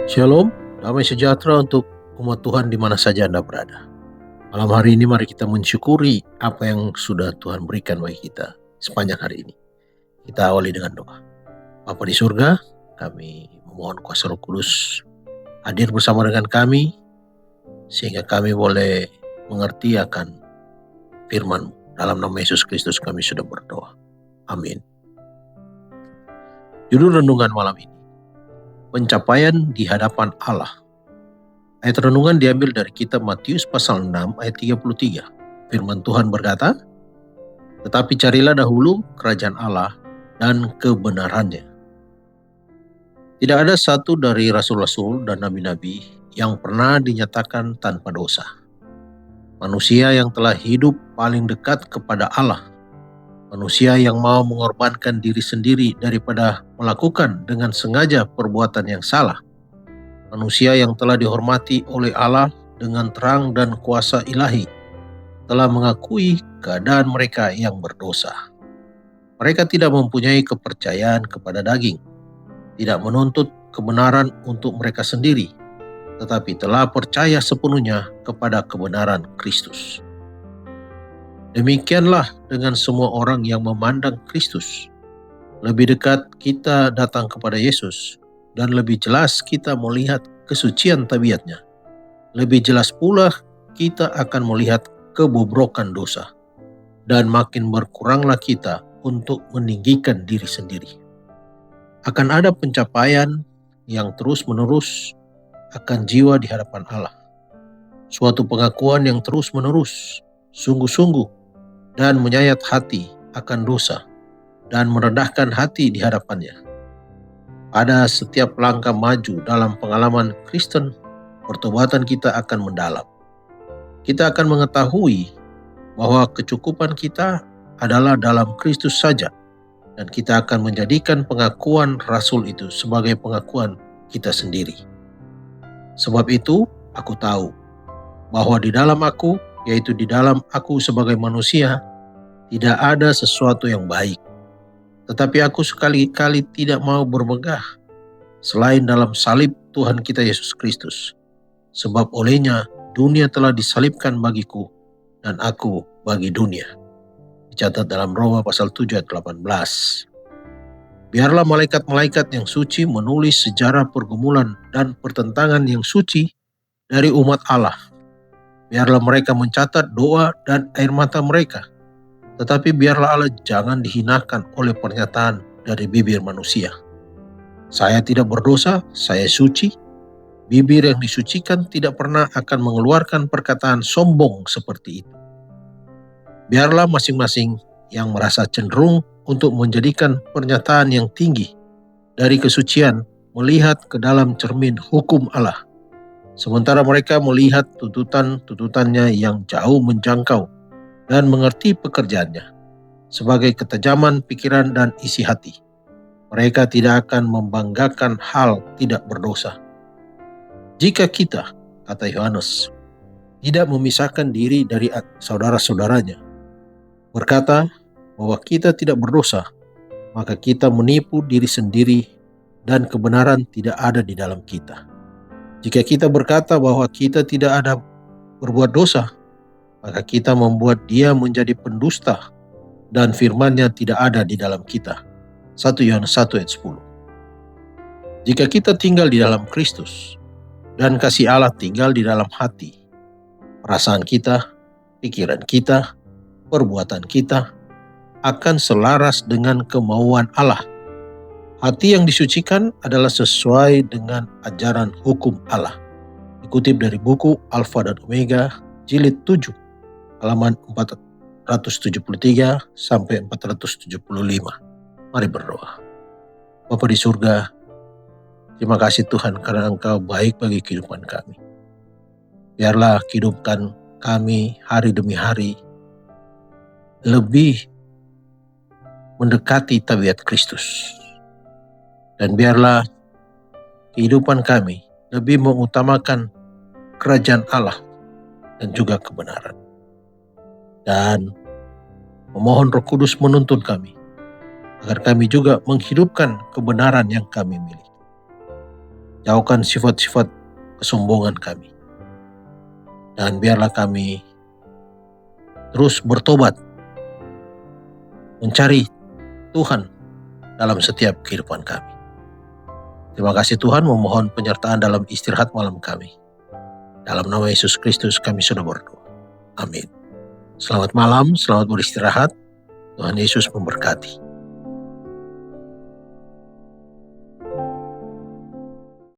Shalom, damai sejahtera untuk umat Tuhan di mana saja Anda berada. Malam hari ini mari kita mensyukuri apa yang sudah Tuhan berikan bagi kita sepanjang hari ini. Kita awali dengan doa. Bapa di surga, kami memohon kuasa Roh Kudus hadir bersama dengan kami, sehingga kami boleh mengerti akan firman-Mu. Dalam nama Yesus Kristus kami sudah berdoa. Amin. Judul renungan malam ini, pencapaian di hadapan Allah. Ayat renungan diambil dari kitab Matius pasal 6 ayat 33. Firman Tuhan berkata, "Tetapi carilah dahulu kerajaan Allah dan kebenarannya." Tidak ada satu dari rasul-rasul dan nabi-nabi yang pernah dinyatakan tanpa dosa. Manusia yang telah hidup paling dekat kepada Allah. Manusia yang mau mengorbankan diri sendiri daripada melakukan dengan sengaja perbuatan yang salah. Manusia yang telah dihormati oleh Allah dengan terang dan kuasa ilahi telah mengakui keadaan mereka yang berdosa. Mereka tidak mempunyai kepercayaan kepada daging, tidak menuntut kebenaran untuk mereka sendiri, tetapi telah percaya sepenuhnya kepada kebenaran Kristus. Demikianlah dengan semua orang yang memandang Kristus. Lebih dekat kita datang kepada Yesus, dan lebih jelas kita melihat kesucian tabiatnya. Lebih jelas pula kita akan melihat kebobrokan dosa, dan makin berkuranglah kita untuk meninggikan diri sendiri. Akan ada pencapaian yang terus-menerus akan jiwa di hadapan Allah. Suatu pengakuan yang terus-menerus, sungguh-sungguh, dan menyayat hati akan dosa, dan merendahkan hati di hadapannya. Pada setiap langkah maju dalam pengalaman Kristen, pertobatan kita akan mendalam. Kita akan mengetahui bahwa kecukupan kita adalah dalam Kristus saja, dan kita akan menjadikan pengakuan rasul itu sebagai pengakuan kita sendiri. Sebab itu, aku tahu bahwa di dalam aku, yaitu di dalam aku sebagai manusia, tidak ada sesuatu yang baik. Tetapi aku sekali-kali tidak mau bermegah selain dalam salib Tuhan kita Yesus Kristus. Sebab olehnya dunia telah disalibkan bagiku, dan aku bagi dunia. Dicatat dalam Roma pasal 7 ayat 18. Biarlah malaikat-malaikat yang suci menulis sejarah pergumulan dan pertentangan yang suci dari umat Allah. Biarlah mereka mencatat doa dan air mata mereka. Tetapi biarlah Allah jangan dihinakan oleh pernyataan dari bibir manusia. Saya tidak berdosa, saya suci. Bibir yang disucikan tidak pernah akan mengeluarkan perkataan sombong seperti itu. Biarlah masing-masing yang merasa cenderung untuk menjadikan pernyataan yang tinggi dari kesucian melihat ke dalam cermin hukum Allah, sementara mereka melihat tuntutannya yang jauh menjangkau dan mengerti pekerjaannya sebagai ketajaman pikiran dan isi hati. Mereka tidak akan membanggakan hal tidak berdosa. Jika kita, kata Yohanes, tidak memisahkan diri dari saudara-saudaranya, berkata bahwa kita tidak berdosa, maka kita menipu diri sendiri dan kebenaran tidak ada di dalam kita. Jika kita berkata bahwa kita tidak ada berbuat dosa, maka kita membuat dia menjadi pendusta dan firman-Nya tidak ada di dalam kita. 1 Yohanes 1 ayat 10. Jika kita tinggal di dalam Kristus dan kasih Allah tinggal di dalam hati, perasaan kita, pikiran kita, perbuatan kita akan selaras dengan kemauan Allah. Hati yang disucikan adalah sesuai dengan ajaran hukum Allah. Dikutip dari buku Alfa dan Omega, jilid 7, halaman 473 sampai 475. Mari berdoa. Bapa di surga, terima kasih Tuhan karena Engkau baik bagi kehidupan kami. Biarlah kehidupan kami hari demi hari lebih mendekati tabiat Kristus. Dan biarlah kehidupan kami lebih mengutamakan kerajaan Allah dan juga kebenaran. Dan memohon Roh Kudus menuntun kami, agar kami juga menghidupkan kebenaran yang kami miliki. Jauhkan sifat-sifat kesombongan kami. Dan biarlah kami terus bertobat, mencari Tuhan dalam setiap kehidupan kami. Terima kasih Tuhan, memohon penyertaan dalam istirahat malam kami. Dalam nama Yesus Kristus kami sudah berdoa. Amin. Selamat malam, selamat beristirahat. Tuhan Yesus memberkati.